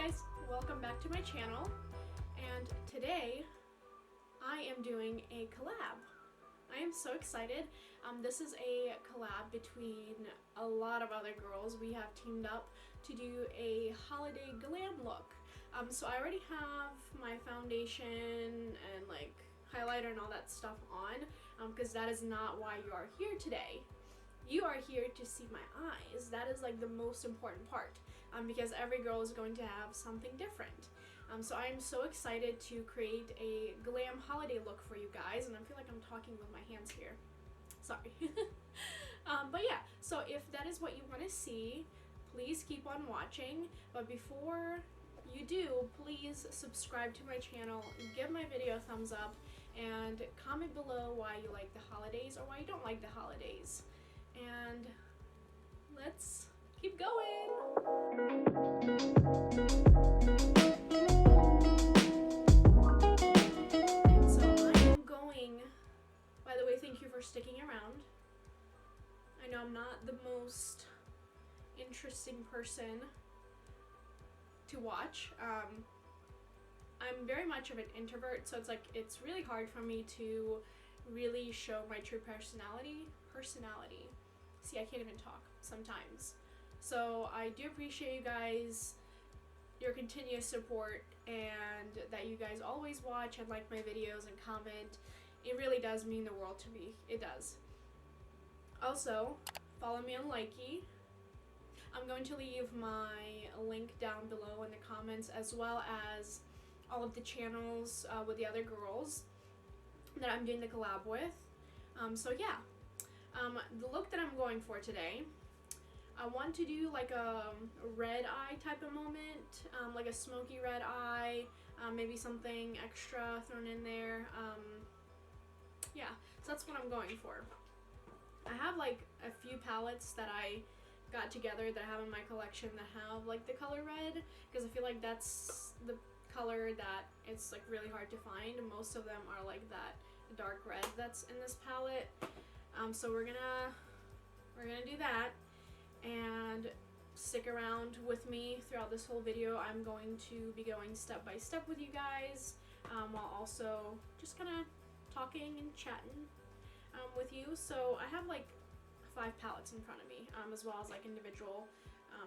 guys, welcome back to my channel, and today I am doing a collab. I am so excited. This is a collab between a lot of other girls. We have teamed up to do a holiday glam look. So I already have my foundation and like highlighter and all that stuff on, because that is not why you are here today. You are here to see my eyes. That is like the most important part, because every girl is going to have something different. So I am so excited to create a glam holiday look for you guys, and I feel like I'm talking with my hands here. Sorry. But yeah, so if that is what you want to see, please keep on watching. But before you do, please subscribe to my channel, give my video a thumbs up, and comment below why you like the holidays or why you don't like the holidays. And let's keep going. And so I am going, by the way, thank you for sticking around. I know I'm not the most interesting person to watch. I'm very much of an introvert, so it's really hard for me to really show my true personality. See, I can't even talk sometimes. So I do appreciate you guys, your continuous support, and that you guys always watch and like my videos and comment. It really does mean the world to me. It does. Also, follow me on Likey. I'm going to leave my link down below in the comments, as well as all of the channels with the other girls that I'm doing the collab with. So yeah. The look that I'm going for today, I want to do like a red eye type of moment, like a smoky red eye, maybe something extra thrown in there. Yeah, so that's what I'm going for. I have like a few palettes that I got together that I have in my collection that have like the color red, because I feel like that's the color that it's like really hard to find. Most of them are like that dark red that's in this palette. So we're gonna do that, and stick around with me throughout this whole video. I'm going to be going step by step with you guys, while also just kind of talking and chatting with you. So I have like 5 palettes in front of me, as well as like individual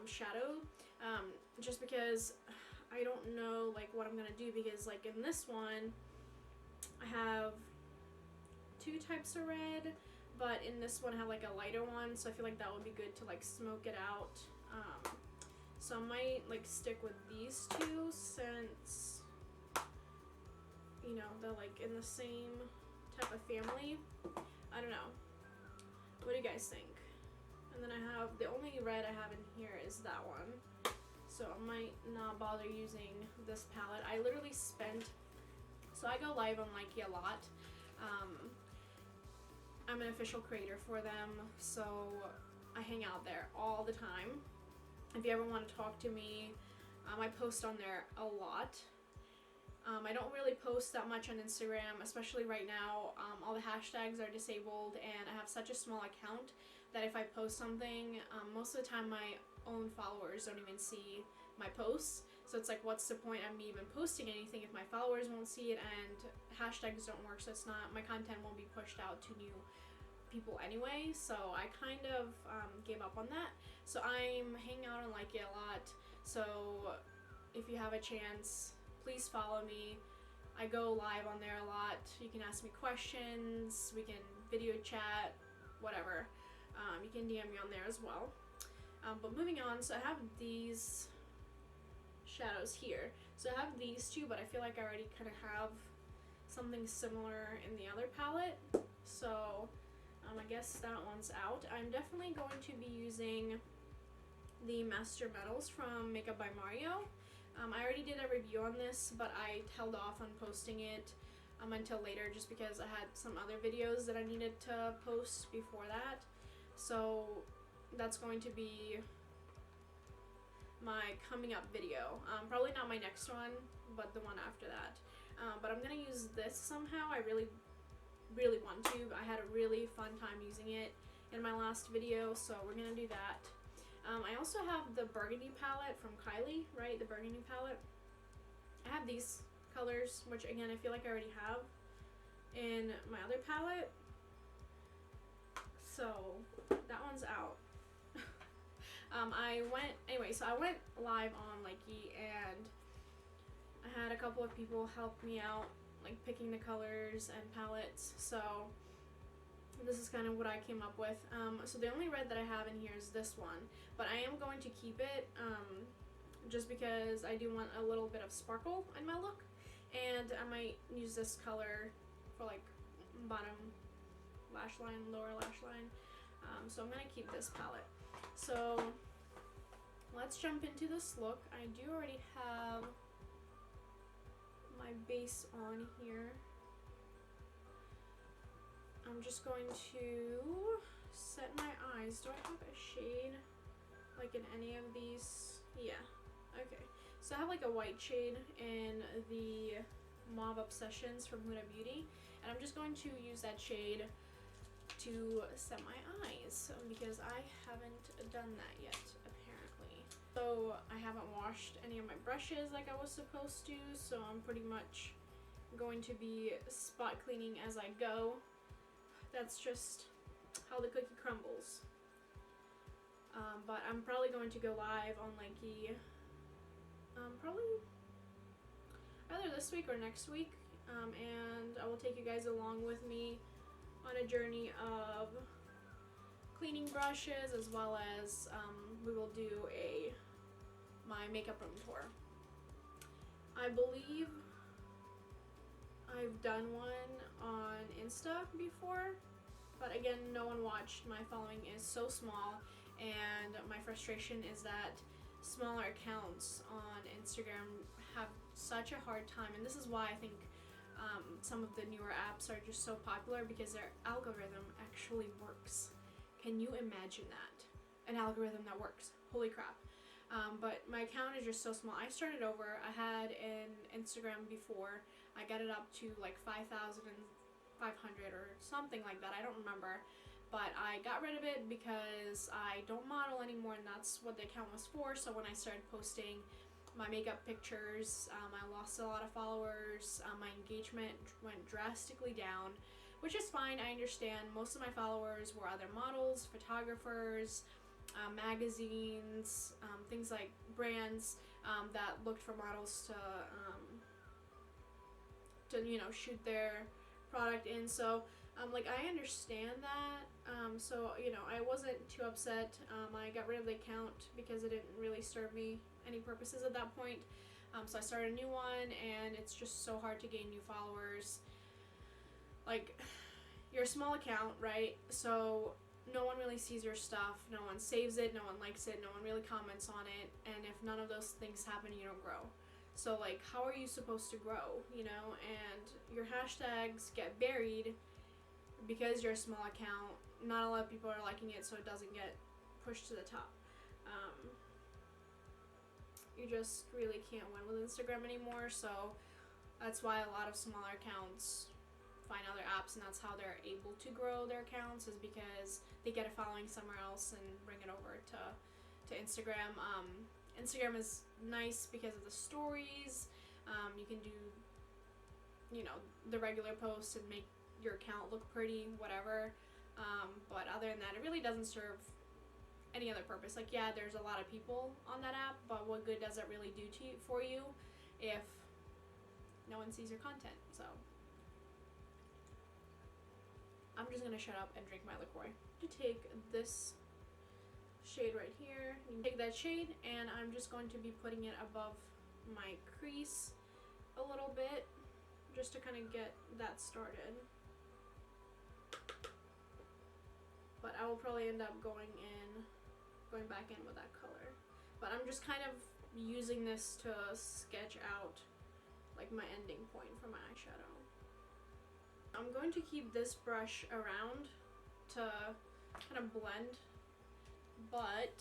shadow, just because I don't know like what I'm gonna do, because like in this one I have 2 types of red, but in this one I have like a lighter one, so I feel like that would be good to like smoke it out. So I might like stick with these 2, since you know they're like in the same type of family. I don't know. What do you guys think? And then I have the only red I have in here is that one, so I might not bother using this palette. I literally spent, so I go live on Likey a lot. I'm an official creator for them, so I hang out there all the time. If you ever want to talk to me, I post on there a lot. I don't really post that much on Instagram, especially right now. All the hashtags are disabled, and I have such a small account that if I post something, most of the time my own followers don't even see my posts. So it's like, what's the point of me even posting anything if my followers won't see it and hashtags don't work, so it's not, my content won't be pushed out to new people anyway. So I kind of gave up on that. So I'm hanging out on Likey a lot. So if you have a chance, please follow me. I go live on there a lot. You can ask me questions, we can video chat, whatever. You can DM me on there as well. But moving on, so I have these shadows here. So I have these 2, but I feel like I already kind of have something similar in the other palette. So I guess that one's out. I'm definitely going to be using the Master Metals from Makeup by Mario. I already did a review on this, but I held off on posting it until later, just because I had some other videos that I needed to post before that. So that's going to be my coming up video. Probably not my next one, but the one after that. But I'm gonna use this somehow. I really want to. I had a really fun time using it in my last video, so we're gonna do that. I also have the Burgundy palette from Kylie, right? The Burgundy palette. I have these colors, which again, I feel like I already have in my other palette. So that one's out. So I went live on Likey, and I had a couple of people help me out, like picking the colors and palettes. So this is kind of what I came up with. So the only red that I have in here is this one, but I am going to keep it just because I do want a little bit of sparkle in my look, and I might use this color for like bottom lash line, lower lash line. So I'm gonna keep this palette. So let's jump into this look. I do already have my base on here. I'm just going to set my eyes. Do I have a shade like in any of these? Yeah, okay. So I have like a white shade in the Mauve Obsessions from Huda Beauty, and I'm just going to use that shade to set my eyes because I haven't done that yet, apparently. So I haven't washed any of my brushes like I was supposed to, so I'm pretty much going to be spot cleaning as I go. That's just how the cookie crumbles. But I'm probably going to go live on Likey probably either this week or next week, and I will take you guys along with me on a journey of cleaning brushes, as well as we will do my makeup room tour. I believe I've done one on Insta before, but again, no one watched. My following is so small, and my frustration is that smaller accounts on Instagram have such a hard time, and this is why I think some of the newer apps are just so popular, because their algorithm actually works. Can you imagine that? An algorithm that works. Holy crap. But my account is just so small. I started over. I had an Instagram before. I got it up to like 5,500 or something like that. I don't remember. But I got rid of it because I don't model anymore, and that's what the account was for. So when I started posting my makeup pictures, I lost a lot of followers. My engagement went drastically down, which is fine. I understand. Most of my followers were either models, photographers, magazines, things like brands that looked for models to shoot their product in. So like, I understand that. So I wasn't too upset. I got rid of the account because it didn't really serve me any purposes at that point. So I started a new one, and it's just so hard to gain new followers. Like, you're a small account, right? So no one really sees your stuff, no one saves it, no one likes it, no one really comments on it, and if none of those things happen, you don't grow. So like, how are you supposed to grow, and your hashtags get buried because you're a small account. Not a lot of people are liking it, so it doesn't get pushed to the top. You just really can't win with Instagram anymore, so that's why a lot of smaller accounts find other apps, and that's how they're able to grow their accounts, is because they get a following somewhere else and bring it over to Instagram. Instagram is nice because of the stories. You can do the regular posts and make your account look pretty, whatever, but other than that, it really doesn't serve any other purpose. Like, yeah, there's a lot of people on that app, but what good does it really do for you if no one sees your content? So I'm just gonna shut up and drink my LaCroix. To take this shade right here, you take that shade, and I'm just going to be putting it above my crease a little bit, just to kind of get that started. But I will probably end up going back in with that color. But I'm just kind of using this to sketch out like my ending point for my eyeshadow. I'm going to keep this brush around to kind of blend, but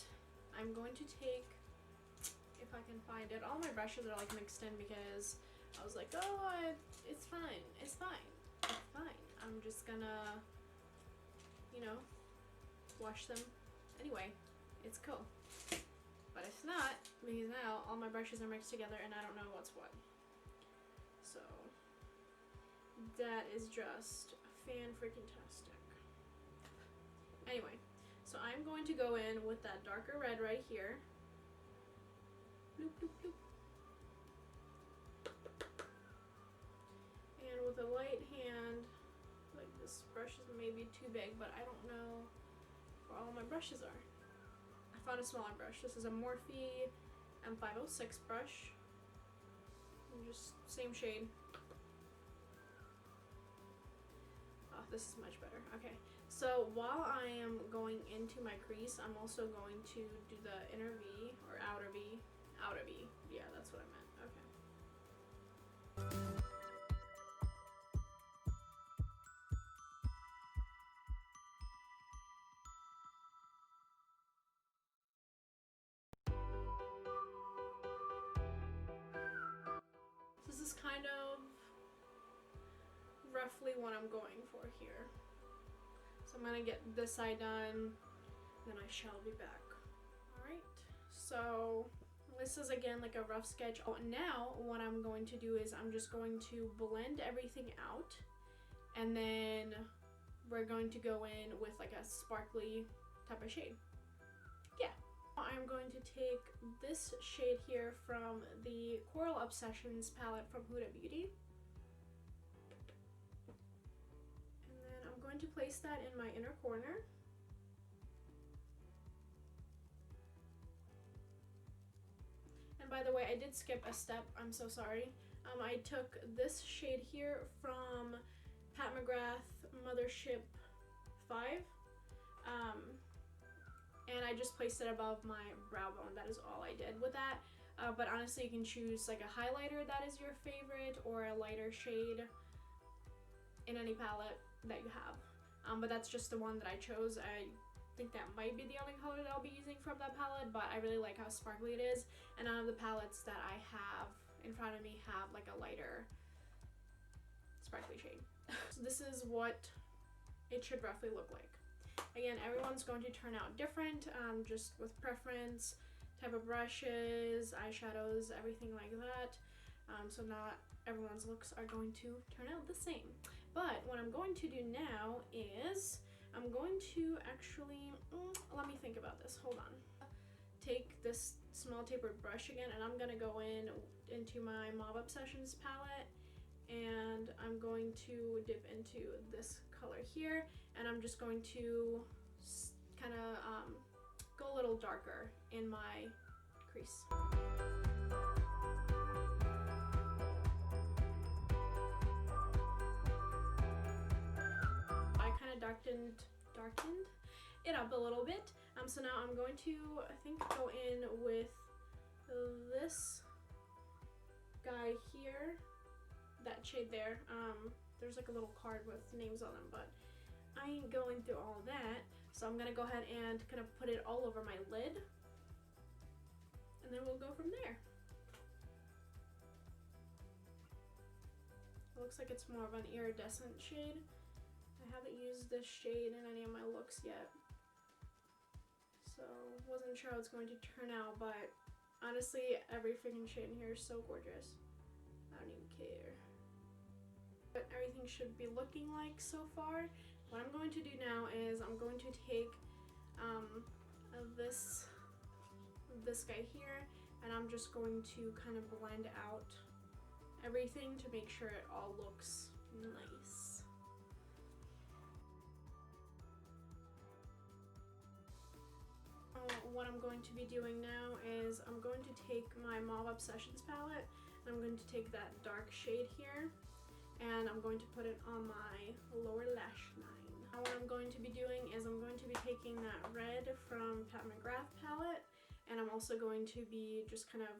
I'm going to take, if I can find it, all my brushes are like mixed in because I was like, oh, it's fine, it's fine, it's fine. I'm just gonna, wash them anyway. It's cool. But it's not, because now all my brushes are mixed together and I don't know what's what. So that is just fan-freaking-tastic. Anyway, so I'm going to go in with that darker red right here. Bloop, bloop, bloop. And with a light hand, like this brush is maybe too big, but I don't know where all my brushes are. I found a smaller brush. This is a Morphe M506 brush. And just same shade. Oh, this is much better. Okay, so while I am going into my crease, I'm also going to do the inner V or outer V. Outer V. Yeah, that's what I meant. Okay. This is kind of roughly what I'm going for here. So I'm gonna get this side done, then I shall be back. Alright, so this is again like a rough sketch. Oh, now what I'm going to do is I'm just going to blend everything out, and then we're going to go in with like a sparkly type of shade. Yeah. I'm going to take this shade here from the Coral Obsessions palette from Huda Beauty. And then I'm going to place that in my inner corner. And by the way, I did skip a step, I'm so sorry. I took this shade here from Pat McGrath Mothership 5. And I just placed it above my brow bone. That is all I did with that. But honestly, you can choose like a highlighter that is your favorite, or a lighter shade in any palette that you have. But that's just the one that I chose. I think that might be the only color that I'll be using from that palette, but I really like how sparkly it is. And none of the palettes that I have in front of me have like a lighter sparkly shade. So this is what it should roughly look like. Again, everyone's going to turn out different, just with preference, type of brushes, eyeshadows, everything like that. So not everyone's looks are going to turn out the same. But what I'm going to do now is I'm going to actually, let me think about this, hold on. Take this small tapered brush again, and I'm going to go into my Mauve Obsessions palette, and I'm going to dip into this color here, and I'm just going to kind of go a little darker in my crease. I kind of darkened it up a little bit. So now I'm going to, I think, go in with this guy here, that shade there. There's like a little card with names on them, but I ain't going through all that. So I'm gonna go ahead and kind of put it all over my lid, and then we'll go from there. It looks like it's more of an iridescent shade. I haven't used this shade in any of my looks yet, so wasn't sure how it's going to turn out, but honestly, every freaking shade in here is so gorgeous. I don't even care. What everything should be looking like so far. What I'm going to do now is I'm going to take this guy here, and I'm just going to kind of blend out everything to make sure it all looks nice. What I'm going to be doing now is I'm going to take my Mauve Obsessions palette, and I'm going to take that dark shade here, and I'm going to put it on my lower lash line. Now what I'm going to be doing is I'm going to be taking that red from Pat McGrath palette, and I'm also going to be just kind of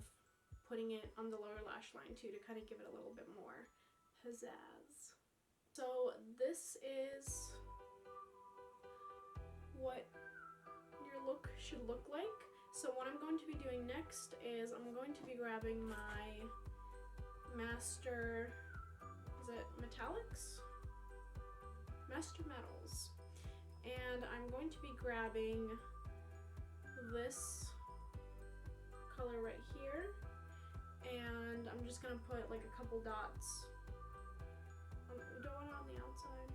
putting it on the lower lash line too, to kind of give it a little bit more pizzazz. So this is what your look should look like. So what I'm going to be doing next is I'm going to be grabbing my Master, is it Metallics? Master Metals. And I'm going to be grabbing this just gonna put like a couple dots. Do I want it on the outside?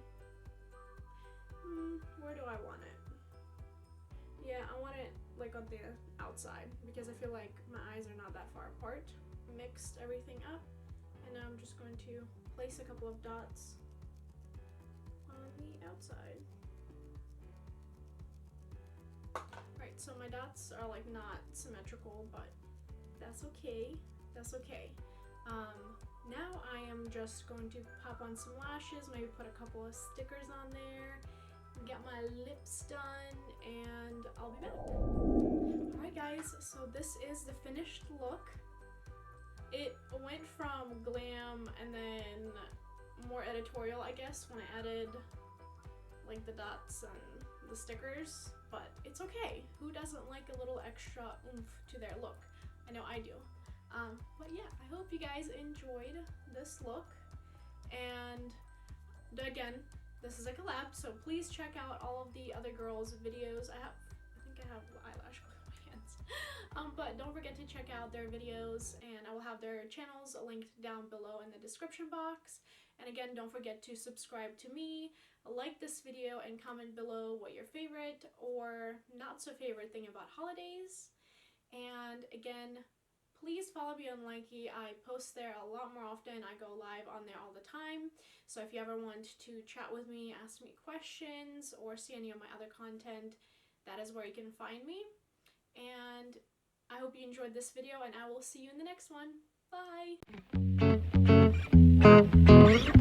Where do I want it? Yeah, I want it like on the outside because I feel like my eyes are not that far apart. Mixed everything up, and now I'm just going to place a couple of dots on the outside. Right, so my dots are like not symmetrical, but that's okay. That's okay. Now I am just going to pop on some lashes, maybe put a couple of stickers on there, get my lips done, and I'll be back. Alright guys, so this is the finished look. It went from glam and then more editorial, I guess, when I added like the dots and the stickers, but it's okay. Who doesn't like a little extra oomph to their look? I know I do. But yeah, I hope you guys enjoyed this look, and again, this is a collab, so please check out all of the other girls' videos. I think I have eyelash glue on my hands. But don't forget to check out their videos, and I will have their channels linked down below in the description box. And again, don't forget to subscribe to me, like this video, and comment below what your favorite or not so favorite thing about holidays. And again, please follow me on Likey. I post there a lot more often. I go live on there all the time. So if you ever want to chat with me, ask me questions, or see any of my other content, that is where you can find me. And I hope you enjoyed this video, and I will see you in the next one. Bye!